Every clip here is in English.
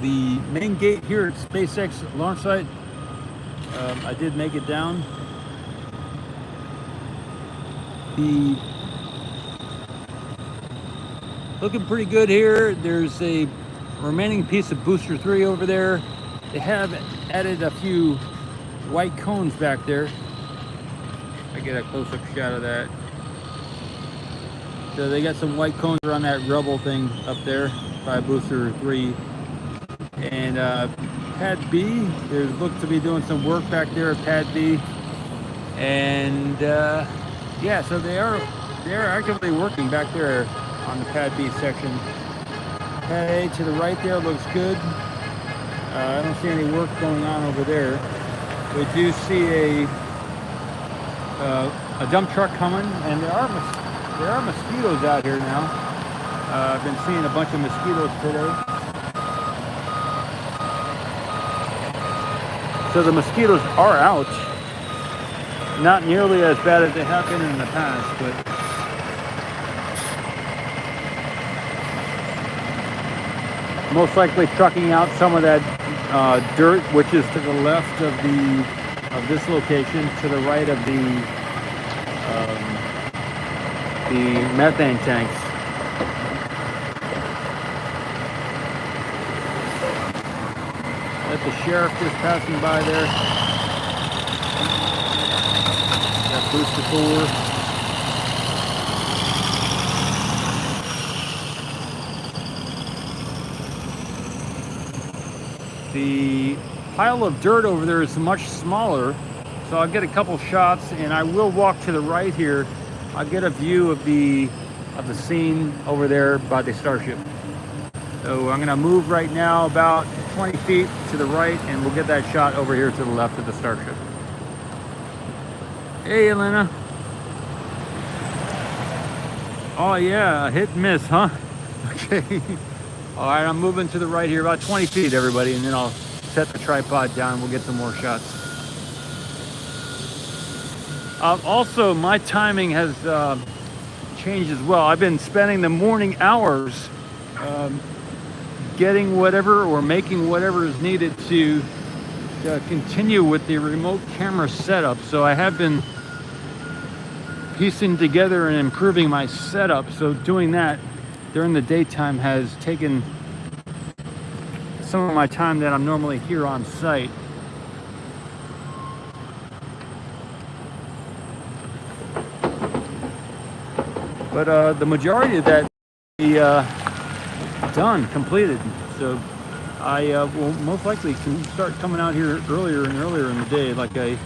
the main gate here at SpaceX launch site. I did make it down. The looking pretty good here. There's a remaining piece of booster 3 over there. They have added a few white cones back there. I get a close-up shot of that. So they got some white cones around that rubble thing up there by booster 3. And pad B, there's looked to be doing some work back there at pad B. And yeah, so they are actively working back there on the pad B section. Pad A to the right there looks good. I don't see any work going on over there. We do see a dump truck coming, and there are mosquitoes out here now. I've been seeing a bunch of mosquitoes today. So the mosquitoes are out. Not nearly as bad as they have been in the past, but most likely trucking out some of that dirt, which is to the left of this location, to the right of the methane tanks. Let the sheriff just passing by there. That booster 4. The pile of dirt over there is much smaller, so I'll get a couple shots, and I will walk to the right here. I'll get a view of the scene over there by the Starship. So I'm going to move right now about 20 feet to the right, and we'll get that shot over here to the left of the Starship. Hey, Elena. Oh yeah, hit and miss, huh? Okay. All right, I'm moving to the right here, about 20 feet, everybody, and then I'll set the tripod down and we'll get some more shots. Also, my timing has changed as well. I've been spending the morning hours getting whatever or making whatever is needed to continue with the remote camera setup. So I have been piecing together and improving my setup. So doing that during the daytime has taken some of my time that I'm normally here on site. But the majority of that is done, completed. So I will most likely can start coming out here earlier and earlier in the day like I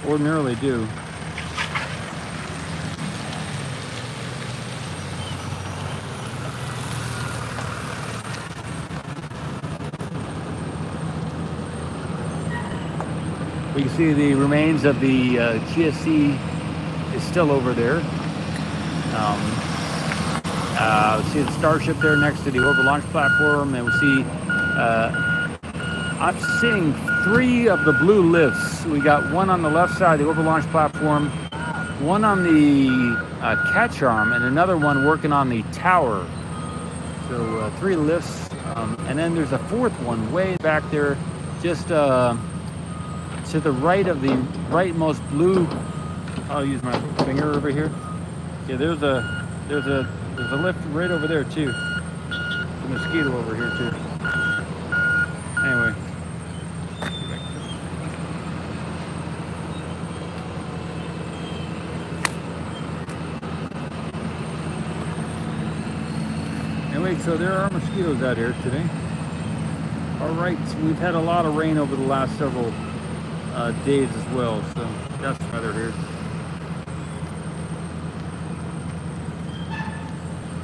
ordinarily do. You can see the remains of the GSC is still over there. See the Starship there next to the orbital launch platform, and we see I'm seeing 3 of the blue lifts. We got one on the left side of the orbital launch platform, one on the catch arm, and another one working on the tower. So 3 lifts, and then there's a 4th one way back there, just to the right of the rightmost blue. I'll use my finger over here. Yeah, there's a lift right over there too. There's a mosquito over here too. Anyway. Anyway, so there are mosquitoes out here today. All right, we've had a lot of rain over the last several days as well, so that's the weather here.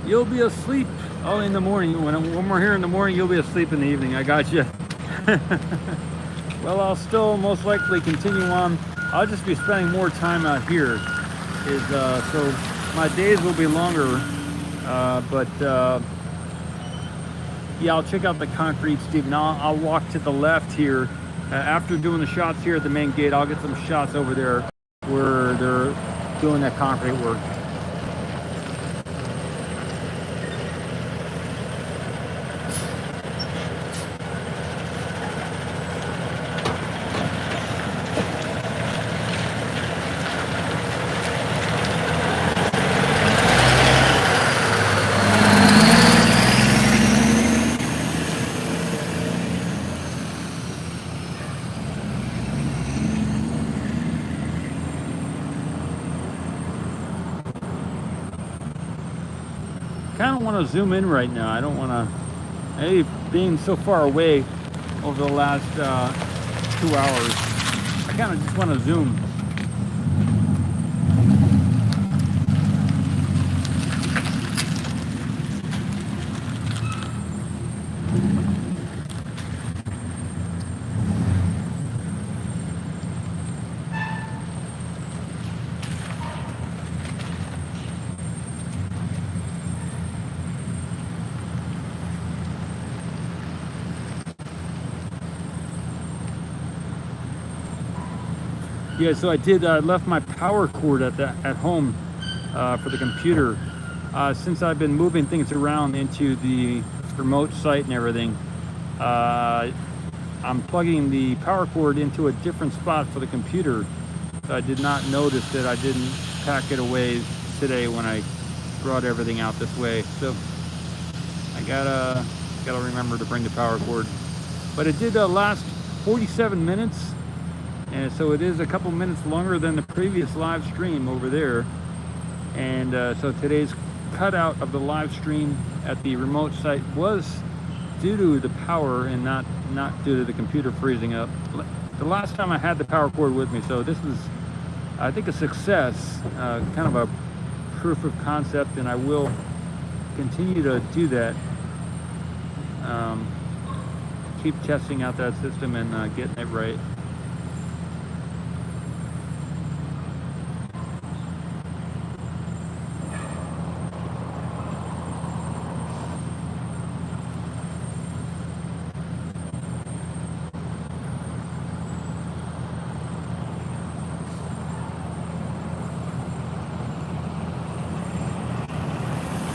You'll be asleep in the morning. When we're here in the morning, you'll be asleep in the evening. I got you. Well, I'll still most likely continue on. I'll just be spending more time out here. So my days will be longer, but yeah, I'll check out the concrete, Steve. Now I'll walk to the left here. After doing the shots here at the main gate, I'll get some shots over there where they're doing that concrete work. kind of want to zoom in right now. I don't want to, hey, being so far away over the last 2 hours, I kind of just want to zoom. Yeah, so I did left my power cord at home for the computer. Since I've been moving things around into the remote site and everything, I'm plugging the power cord into a different spot for the computer. So I did not notice that I didn't pack it away today when I brought everything out this way. So I gotta remember to bring the power cord. But it did last 47 minutes. And so it is a couple minutes longer than the previous live stream over there. And so today's cutout of the live stream at the remote site was due to the power and not due to the computer freezing up. The last time I had the power cord with me, so this is, I think, a success, kind of a proof of concept, and I will continue to do that. Keep testing out that system and getting it right.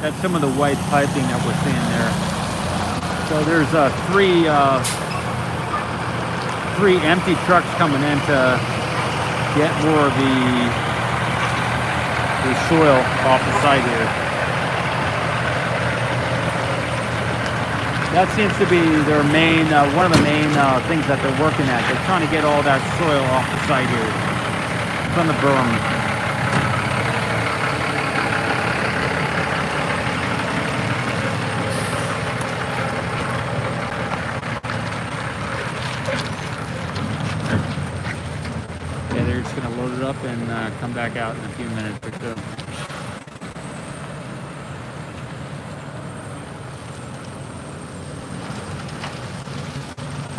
That's some of the white piping that we're seeing there. So there's three empty trucks coming in to get more of the soil off the site here. That seems to be their main, one of the main things that they're working at. They're trying to get all that soil off the site here from the berm. Up and come back out in a few minutes or so.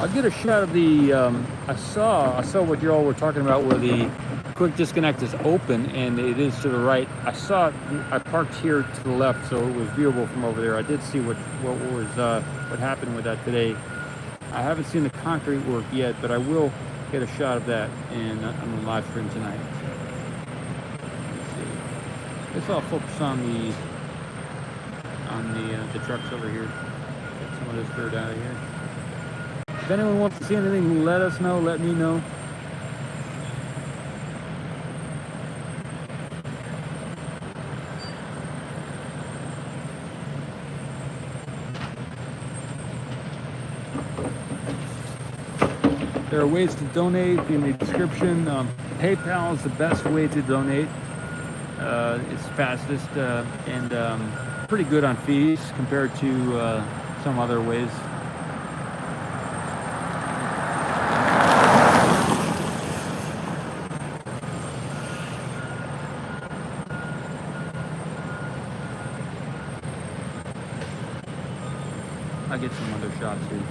I'll get a shot of the I saw what you all were talking about, where the quick disconnect is open and it is to the right. I parked here to the left, so it was viewable from over there. I did see what happened with that today. I haven't seen the concrete work yet, but I will get a shot of that on the live stream tonight. Let's all focus on the trucks over here. Get some of this dirt out of here. If anyone wants to see anything, let us know. Let me know. There are ways to donate in the description. PayPal is the best way to donate. It's fastest and pretty good on fees compared to some other ways. I'll get some other shots here.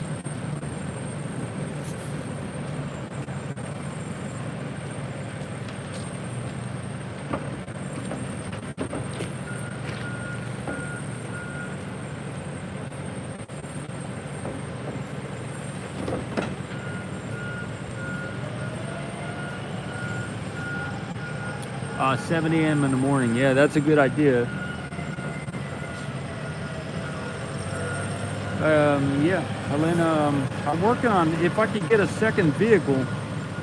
7 a.m. in the morning. Yeah, that's a good idea. Yeah, Helena, I'm working on, if I could get a second vehicle,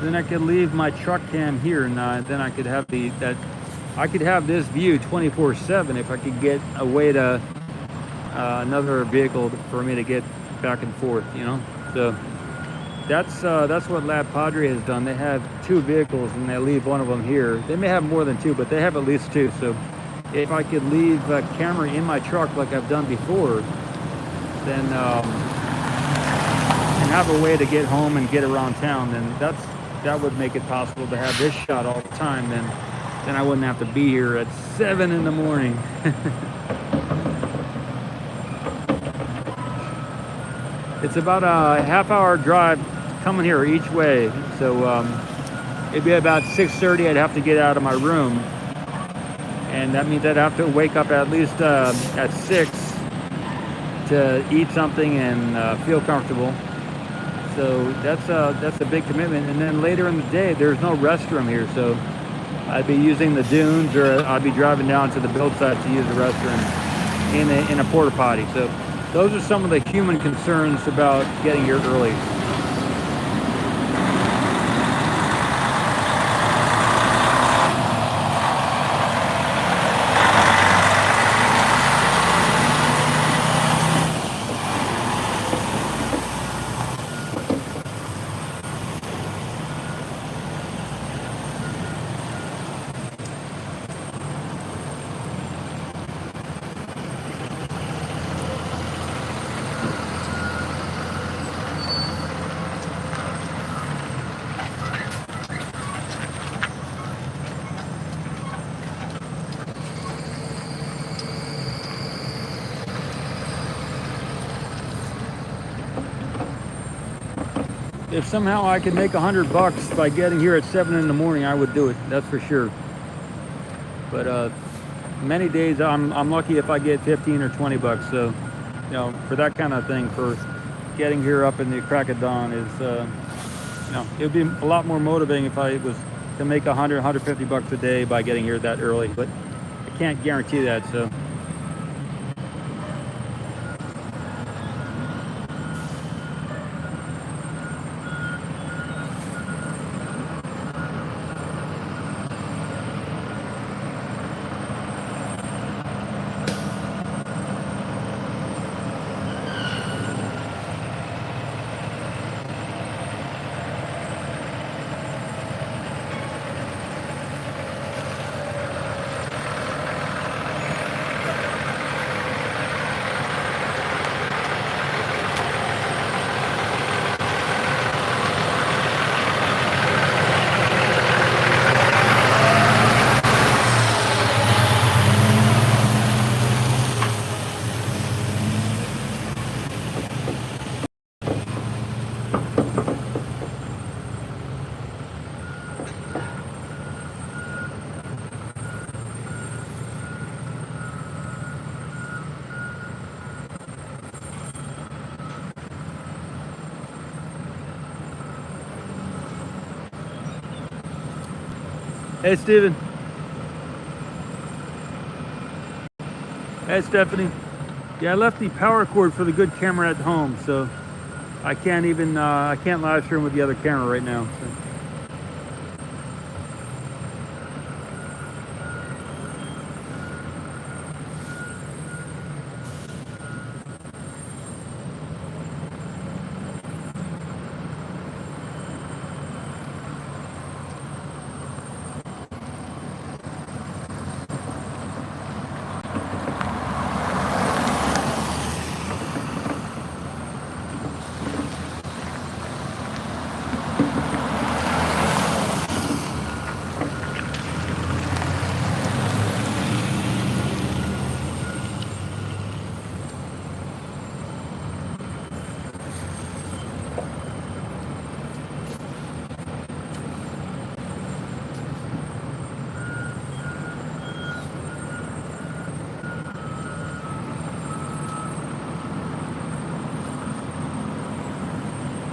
then I could leave my truck cam here, and then I could have I could have this view 24/7 if I could get a way to another vehicle for me to get back and forth, you know. So that's what Lab Padre has done. They have 2 vehicles and they leave one of them here. They may have more than 2, but they have at least 2. So if I could leave a camera in my truck like I've done before, then and have a way to get home and get around town, then that would make it possible to have this shot all the time. Then I wouldn't have to be here at 7 in the morning. It's about a half-hour drive coming here each way, so it'd be about 6:30. I'd have to get out of my room, and that means I'd have to wake up at least at 6 to eat something and feel comfortable. So that's a big commitment. And then later in the day, there's no restroom here, so I'd be using the dunes, or I'd be driving down to the build site to use the restroom in a porta potty. So those are some of the human concerns about getting here early. If somehow I could make $100 by getting here at 7 in the morning, I would do it. That's for sure. But many days I'm lucky if I get 15 or $20. So, you know, for that kind of thing, for getting here up in the crack of dawn is, you know, it would be a lot more motivating if I was to make $100, $150 a day by getting here that early. But I can't guarantee that. So. Hey, Steven. Hey, Stephanie. Yeah, I left the power cord for the good camera at home, so I can't even, I can't live stream with the other camera right now. So.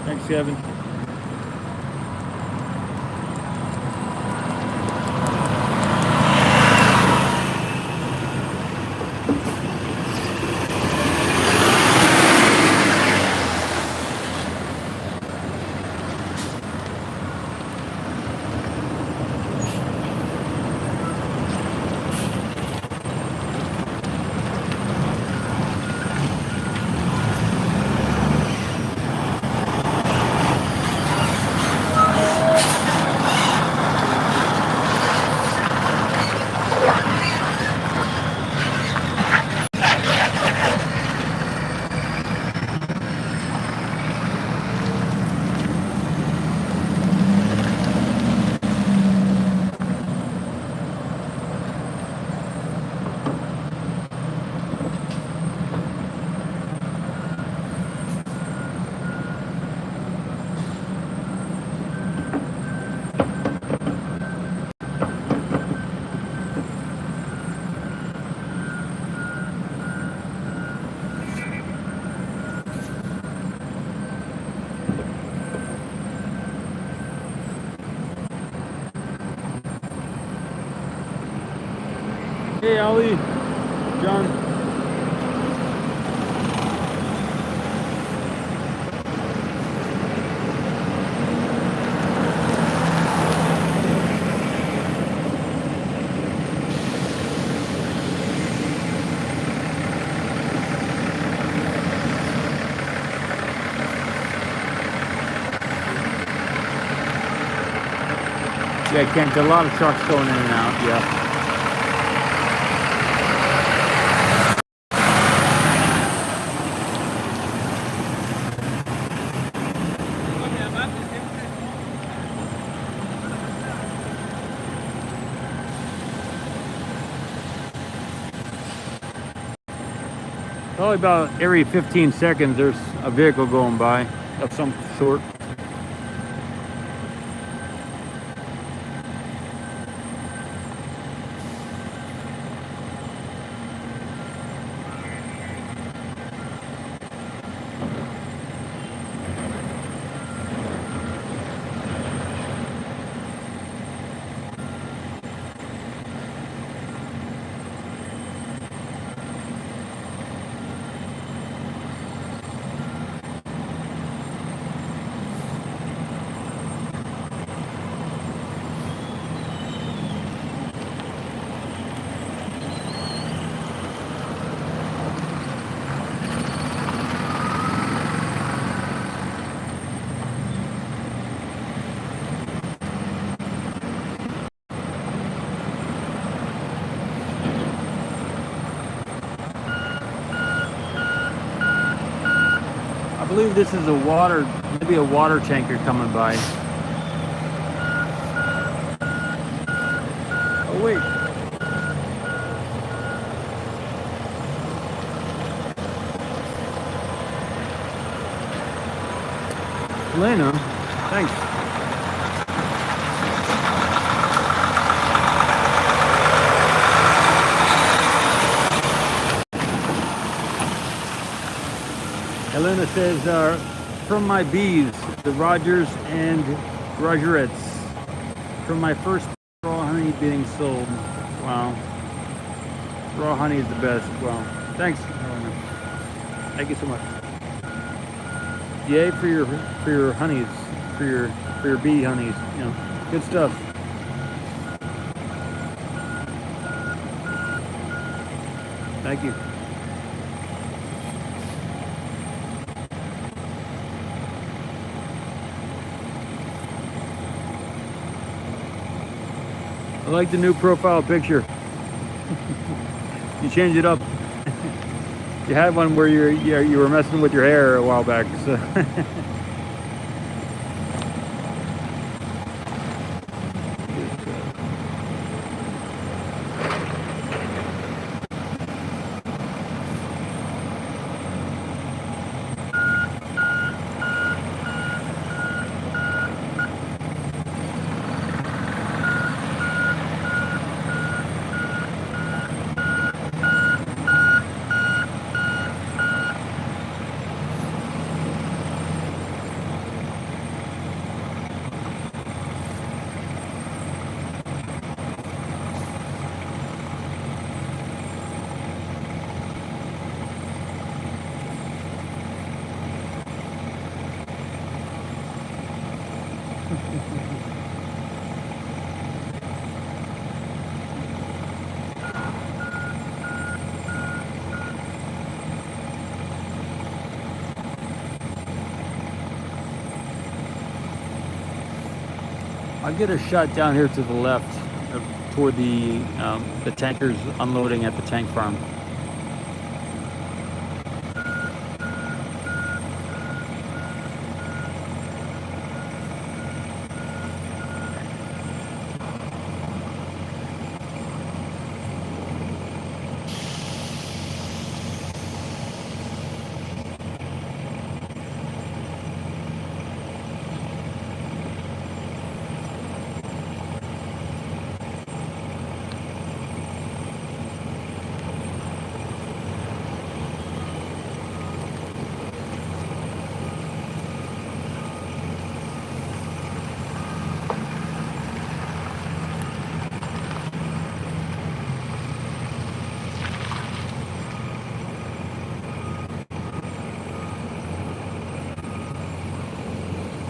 Thanks, Kevin. Hey, Ali, John. Yeah, Kent, a lot of trucks going in and out, yeah. Probably about every 15 seconds there's a vehicle going by of some sort. I believe this is a water, maybe a water tanker coming by. Oh wait. Elena, thanks. Elena says, from my bees, the Rogers and Rogerettes, from my first raw honey being sold. Wow. Raw honey is the best. Wow. Thanks, Elena. Thank you so much. Yay for your honeys, for your bee honeys. You know, good stuff. Thank you. I like the new profile picture. You changed it up. You had one where you were messing with your hair a while back. So. I'll get a shot down here to the left toward the tankers unloading at the tank farm.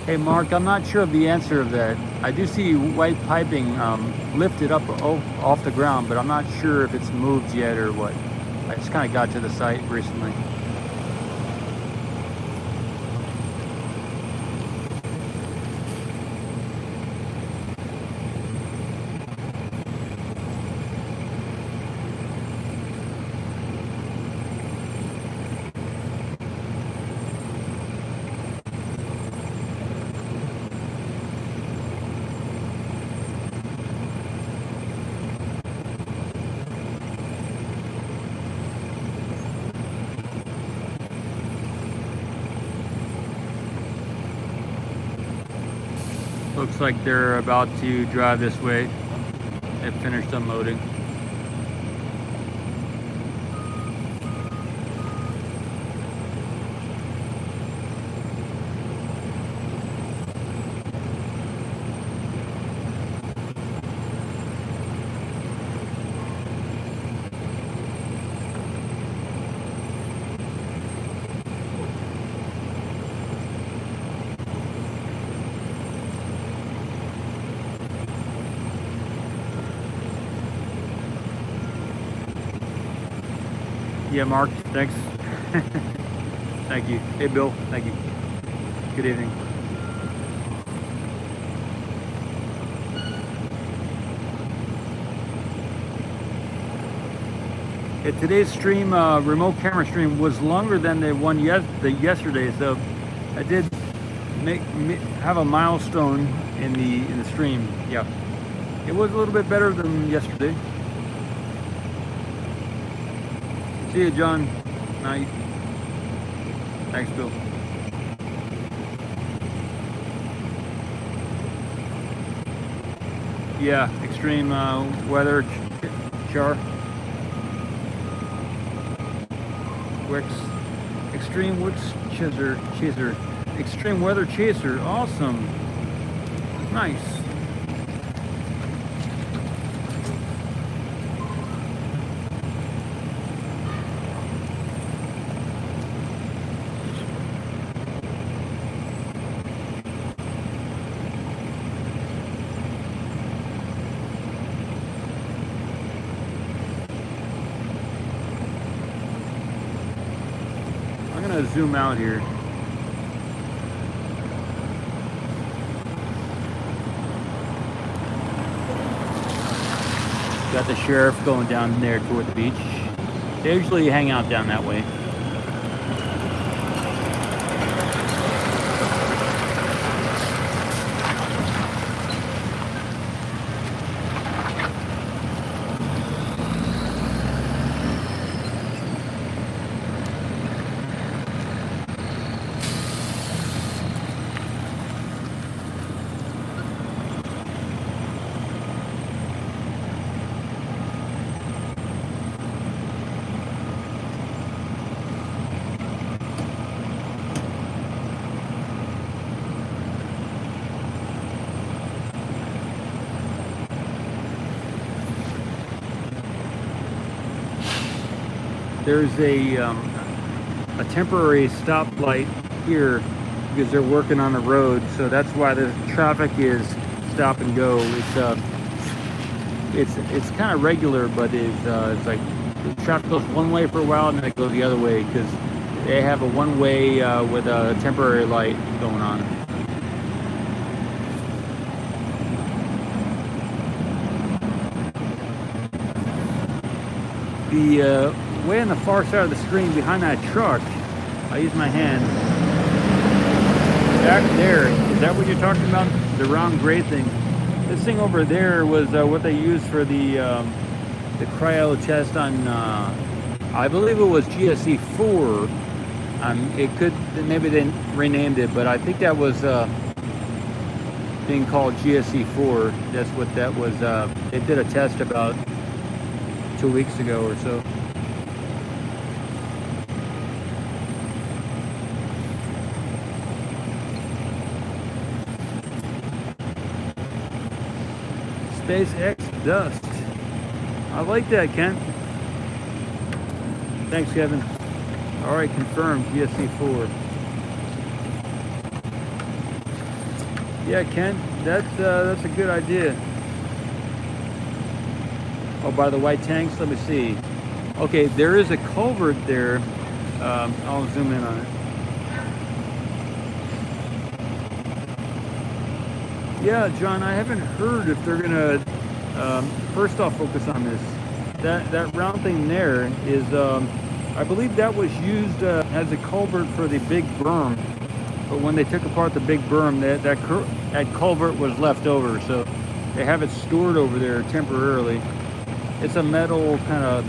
Hey Mark, I'm not sure of the answer of that. I do see white piping lifted up off the ground, but I'm not sure if it's moved yet or what. I just kind of got to the site recently. Looks like they're about to drive this way. They finished unloading. Yeah, Mark, thanks. Thank you. Hey, Bill, thank you. Good evening. Yeah, today's stream, remote camera stream, was longer than the one yesterday, so I did have a milestone in the stream. Yeah, it was a little bit better than yesterday. See you, John. Night. Thanks, Bill. Yeah, extreme weather char. Wix. Extreme Wix chaser. Extreme weather chaser. Awesome. Nice. Zoom out here. Got the sheriff going down there toward the beach. They usually hang out down that way. There's a temporary stoplight here because they're working on the road, so that's why the traffic is stop and go. It's kind of regular, but it's like the traffic goes one way for a while and then it goes the other way because they have a one-way with a temporary light going on. The way on the far side of the screen behind that truck, I use my hand. Back there, is that what you're talking about? The round gray thing. This thing over there was what they used for the cryo test on, I believe it was GSE 4. It could, maybe they renamed it, but I think that was being called GSE 4. That's what that was. They did a test about 2 weeks ago or so. SpaceX Dust. I like that, Kent. Thanks, Kevin. All right, confirmed. GSC 4. Yeah, Ken, that's a good idea. Oh, by the white tanks, let me see. Okay, there is a culvert there. I'll zoom in on it. Yeah, John, I haven't heard if they're gonna. First off, focus on this. That round thing there is, I believe that was used as a culvert for the big berm. But when they took apart the big berm, that culvert was left over, so they have it stored over there temporarily. It's a metal kind of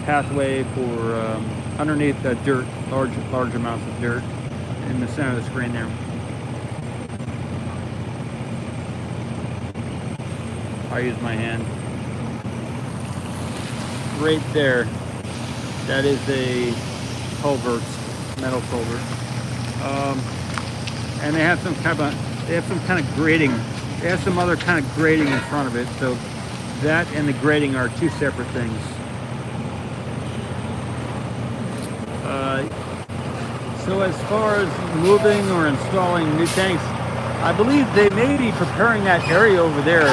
pathway for underneath the dirt, large amounts of dirt in the center of the screen there. I use my hand. Right there, that is a culvert, metal culvert, and they have some kind of grating. They have some other kind of grating in front of it. So that and the grating are two separate things. So as far as moving or installing new tanks, I believe they may be preparing that area over there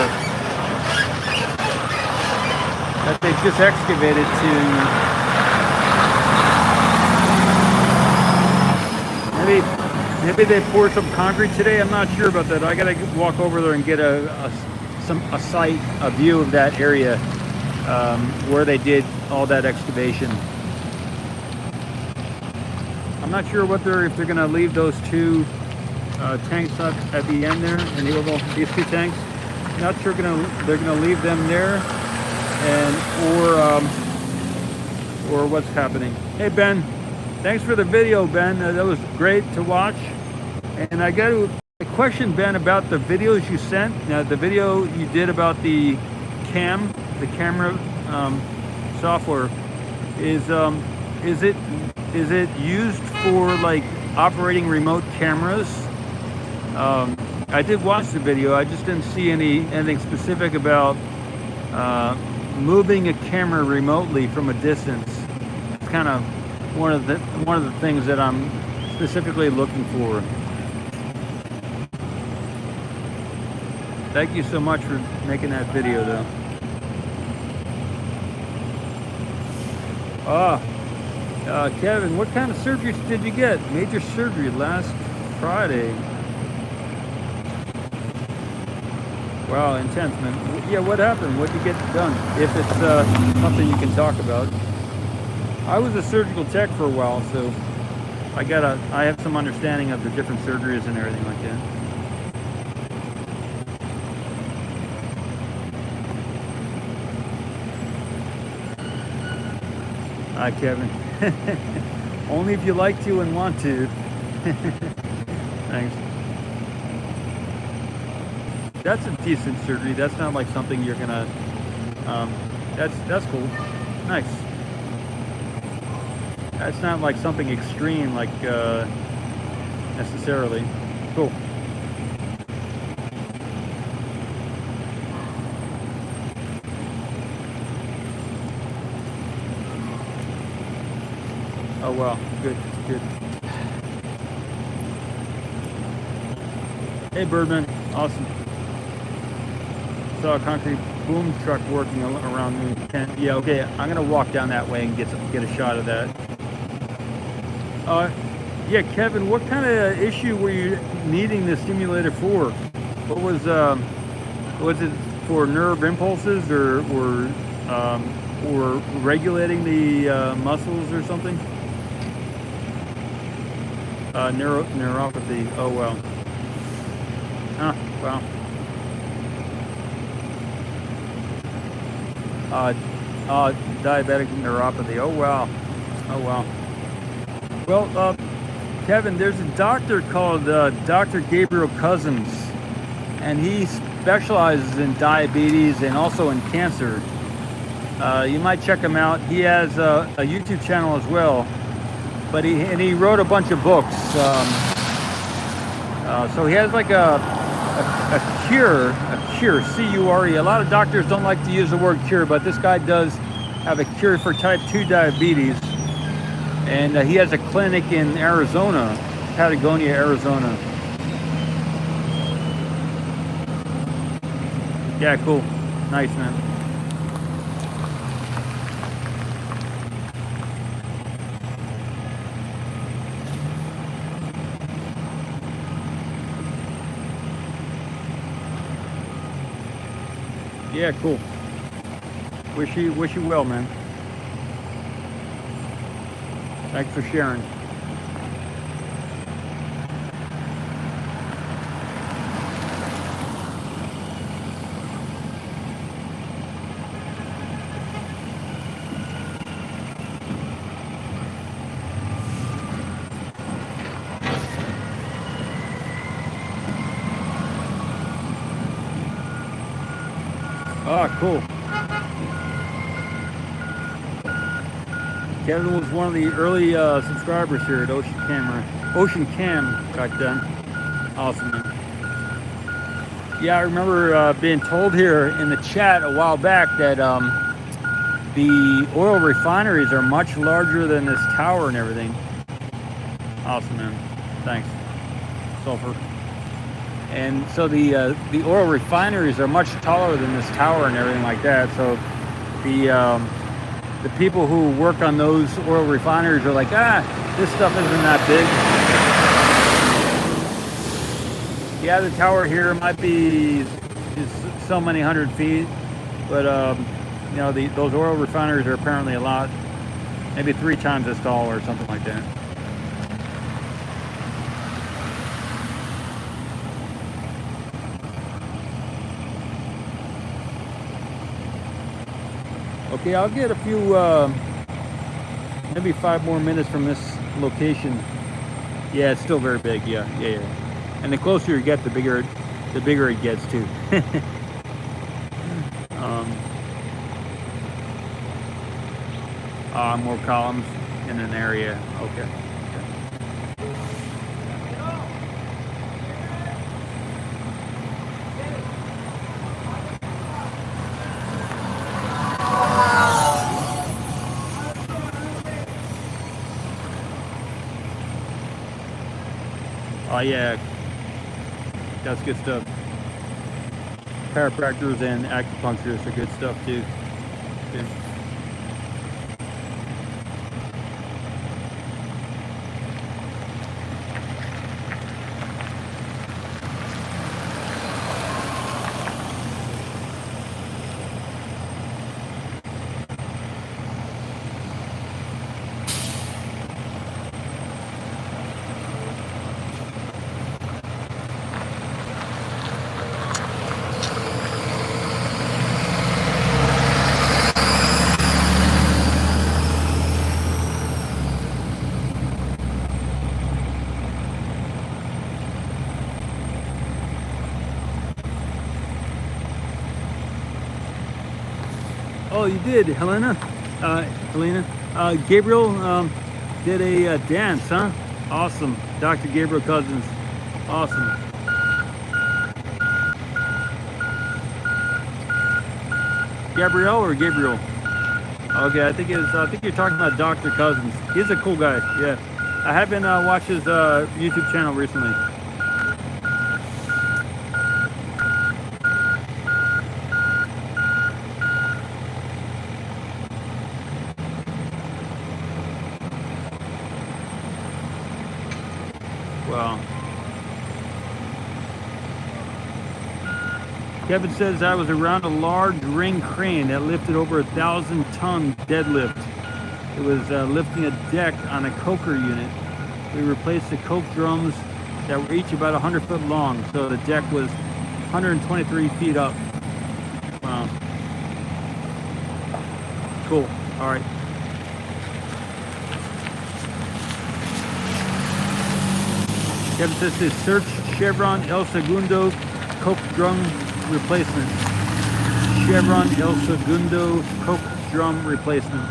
that they've just excavated to maybe they poured some concrete today. I'm not sure about that. I gotta walk over there and get a view of that area where they did all that excavation. I'm not sure if they're gonna leave those two tanks up at the end there, and these two tanks. Not sure they're gonna leave them there, or what's happening. Hey Ben, thanks for the video, Ben. That was great to watch. And I got a question, Ben, about the videos you sent. Now, the video you did about the camera software, is it used for like operating remote cameras? I did watch the video. I just didn't see anything specific about moving a camera remotely from a distance. It's kind of one of the things that I'm specifically looking for. Thank you so much for making that video, though. Kevin, what kind of surgeries did you get? Major surgery last Friday. Wow, intense, man. Yeah, what happened? What did you get done? If it's something you can talk about. I was a surgical tech for a while, so I have some understanding of the different surgeries and everything like that. Hi, Kevin. Only if you like to and want to. Thanks. That's a decent surgery. That's not like something you're gonna. That's cool. Nice. That's not like something extreme, like necessarily. Cool. Oh wow, good. Hey Birdman, awesome. Saw a concrete boom truck working around the tent. Yeah, okay, I'm gonna walk down that way and get a shot of that. Yeah, Kevin, what kind of issue were you needing the stimulator for? What was it for nerve impulses or regulating the muscles or something? Neuropathy. Oh wow. Huh, wow. Diabetic neuropathy. Oh wow. Well, Kevin, there's a doctor called Dr. Gabriel Cousins, and he specializes in diabetes and also in cancer. You might check him out. He has a YouTube channel as well, but he wrote a bunch of books. So he has like a cure, C-U-R-E. A lot of doctors don't like to use the word cure, but this guy does have a cure for type 2 diabetes. And he has a clinic in Arizona, Patagonia, Arizona. Yeah, cool. Nice, man. Yeah, cool. Wish you well, man. Thanks for sharing. Oh, cool. Kevin was one of the early subscribers here at Ocean Cam back then. Awesome, man. Yeah, I remember being told here in the chat a while back that the oil refineries are much larger than this tower and everything. Awesome, man. Thanks. Sulfur. And so the oil refineries are much taller than this tower and everything like that. So the people who work on those oil refineries are like, this stuff isn't that big. Yeah, the tower here might be just so many 100 feet, but you know, those oil refineries are apparently a lot, maybe 3 times as tall or something like that. Okay, I'll get a few, maybe 5 more minutes from this location. Yeah, it's still very big. Yeah. And the closer you get, the bigger it gets too. More columns in an area. Okay. Oh yeah, that's good stuff. Chiropractors and acupuncturists are good stuff too. Yeah. Oh, you did, Helena? Gabriel did a dance, huh? Awesome. Dr. Gabriel Cousins. Awesome. Gabrielle or Gabriel? Okay, I think you're talking about Dr. Cousins. He's a cool guy. Yeah, I have been watched his YouTube channel recently. Wow. Kevin says I was around a large ring crane that lifted over 1,000-ton deadlift. It was lifting a deck on a coker unit. We replaced the coke drums that were each about 100 foot long, so the deck was 123 feet up. Wow. Cool. All right. Kevin says to search Chevron El Segundo coke drum replacement. Chevron El Segundo coke drum replacement.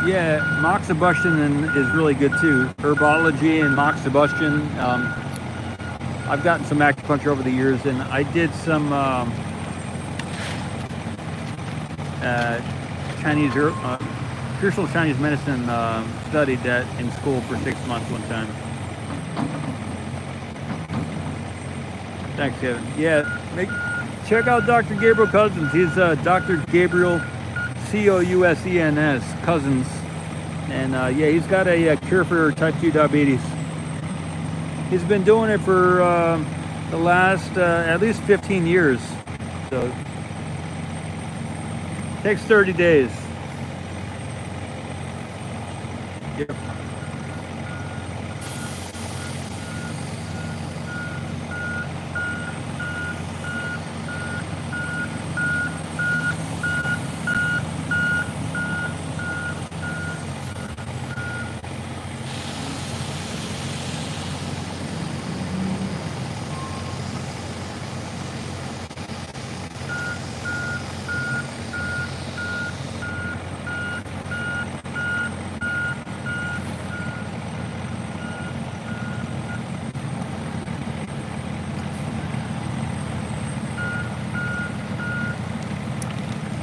Yeah, moxibustion is really good too. Herbology and moxibustion. I've gotten some acupuncture over the years, and I did some Chinese traditional Chinese medicine, studied that in school for 6 months one time. Thanks, Kevin. Yeah, check out Dr. Gabriel Cousens. He's Dr. Gabriel Cousens Cousens, and yeah, he's got a cure for type 2 diabetes. He's been doing it for the last at least 15 years. So it takes 30 days. Yep.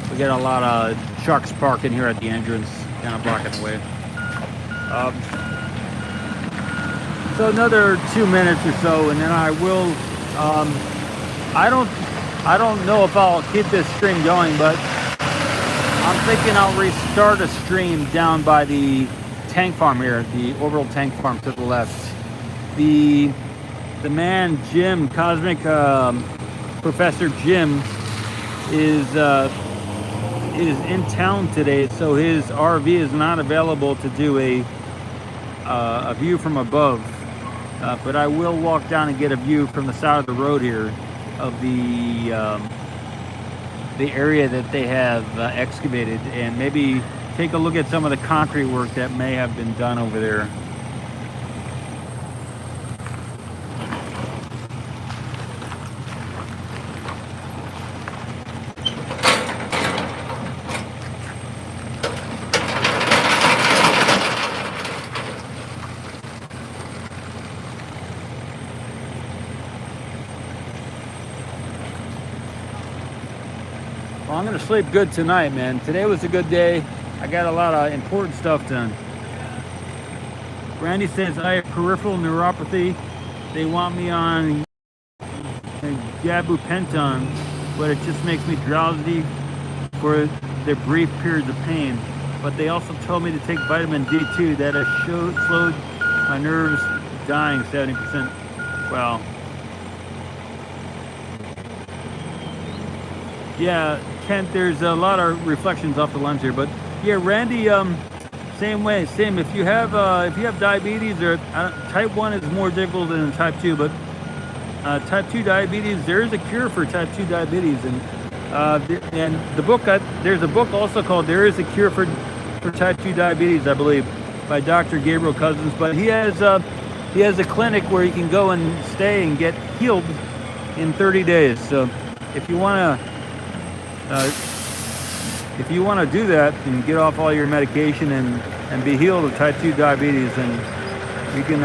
We got a lot of trucks parking here at the entrance, kind of blocking the way. So another 2 minutes or so, and then I will. I don't know if I'll keep this stream going, but I'm thinking I'll restart a stream down by the tank farm here, the orbital tank farm to the left. The man Jim, Cosmic Professor Jim, is in town today, so his RV is not available to do a view from above. But I will walk down and get a view from the side of the road here of the area that they have excavated, and maybe take a look at some of the concrete work that may have been done over there. Well, I'm gonna sleep good tonight, man. Today was a good day. I got a lot of important stuff done. Randy says I have peripheral neuropathy. They want me on gabapentin, but it just makes me drowsy for the brief periods of pain. But they also told me to take vitamin D2 that has slowed my nerves dying 70%. Wow. Yeah, Kent, there's a lot of reflections off the lens here, but yeah, Randy, same way, same. If you have diabetes, or type 1 is more difficult than type 2, but type 2 diabetes, there is a cure for type 2 diabetes, and the book, there's a book also called "There Is a Cure for Type 2 Diabetes," I believe, by Dr. Gabriel Cousens. But he has a clinic where you can go and stay and get healed in 30 days. So if you want to do that and get off all your medication and be healed of type 2 diabetes, then you can.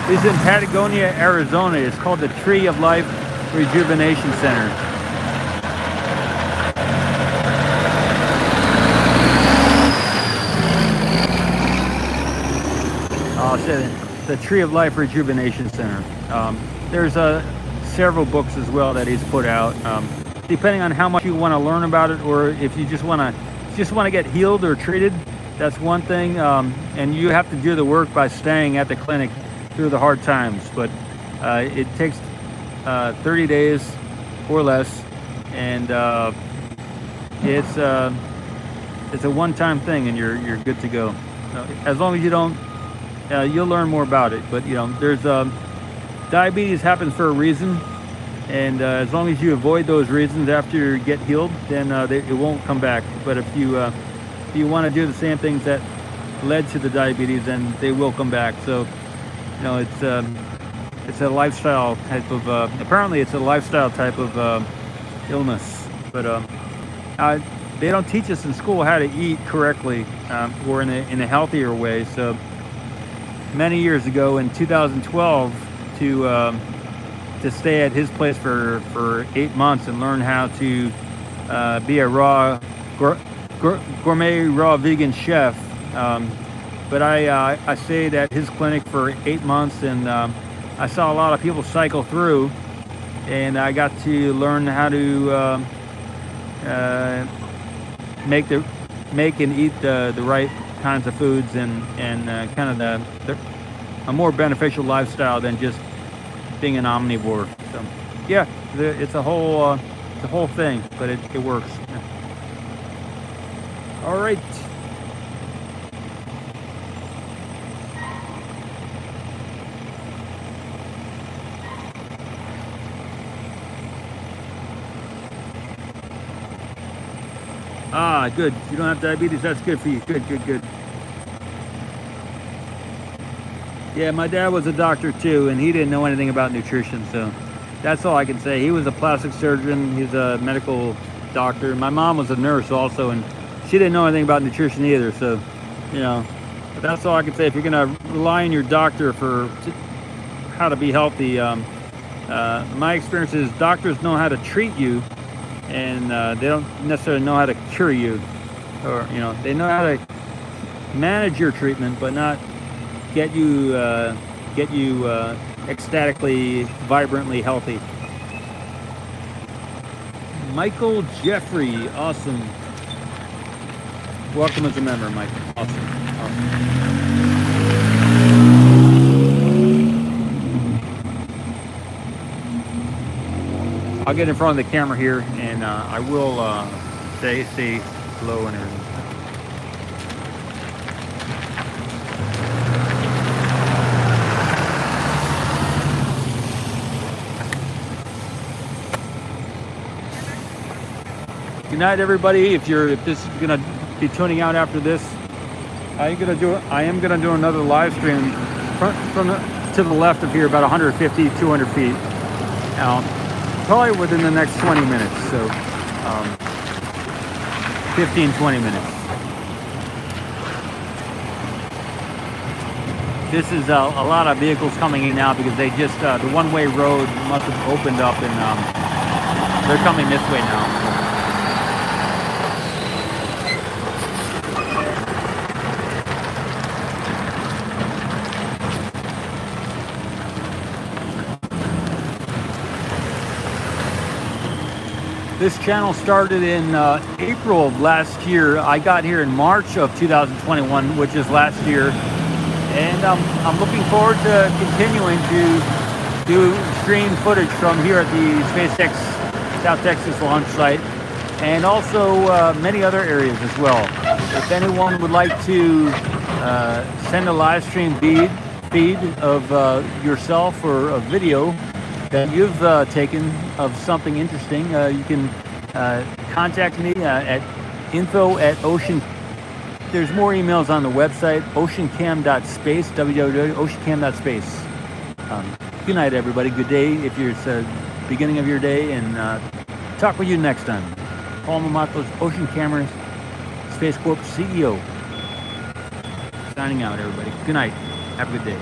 It's in Patagonia, Arizona. It's called the Tree of Life Rejuvenation Center. I'll say the Tree of Life Rejuvenation Center. There's several books as well that he's put out. Depending on how much you want to learn about it, or if you just want to get healed or treated, that's one thing. And you have to do the work by staying at the clinic through the hard times. But it takes 30 days or less, and it's a one-time thing, and you're good to go. As long as you don't, you'll learn more about it. But there's diabetes happens for a reason. And as long as you avoid those reasons after you get healed, then it won't come back. But if you want to do the same things that led to the diabetes, then they will come back. So, it's a lifestyle type of. Apparently, it's a lifestyle type of illness. But they don't teach us in school how to eat correctly or in a healthier way. So, many years ago, in 2012, to stay at his place for 8 months and learn how to be a raw gourmet raw vegan chef. But I stayed at his clinic for 8 months, and I saw a lot of people cycle through, and I got to learn how to make and eat the right kinds of foods, and kind of a more beneficial lifestyle than just being an omnivore. So yeah, it's a whole thing, but it works. All right. Ah, good. You don't have diabetes. That's good for you. Good. Yeah, my dad was a doctor too, and he didn't know anything about nutrition, so that's all I can say. He was a plastic surgeon. He's a medical doctor. My mom was a nurse also, and she didn't know anything about nutrition either, so, you know, but that's all I can say. If you're going to rely on your doctor for how to be healthy, my experience is doctors know how to treat you, and they don't necessarily know how to cure you, or, you know, they know how to manage your treatment, but not get you ecstatically, vibrantly healthy. Michael Jeffrey, awesome. Welcome as a member, Michael. Awesome. I'll get in front of the camera here, and I will say hello and everything. Good night, everybody. If this is gonna be tuning out after this, I am gonna do another live stream to the left of here, about 150, 200 feet. Now, probably within the next 20 minutes. So, 15, 20 minutes. This is a lot of vehicles coming in now because they just the one-way road must have opened up, and they're coming this way now. This channel started in April of last year. I got here in March of 2021, which is last year. And I'm looking forward to continuing to do stream footage from here at the SpaceX South Texas launch site, and also many other areas as well. If anyone would like to send a live stream feed of yourself or a video that you've taken of something interesting, you can contact me at info@ocean. There's more emails on the website, oceancam.space, www.oceancam.space. Good night, everybody. Good day if it's the beginning of your day, and talk with you next time. Paul Mamatos, Ocean Cameras, Space Corp CEO. Signing out, everybody. Good night. Have a good day.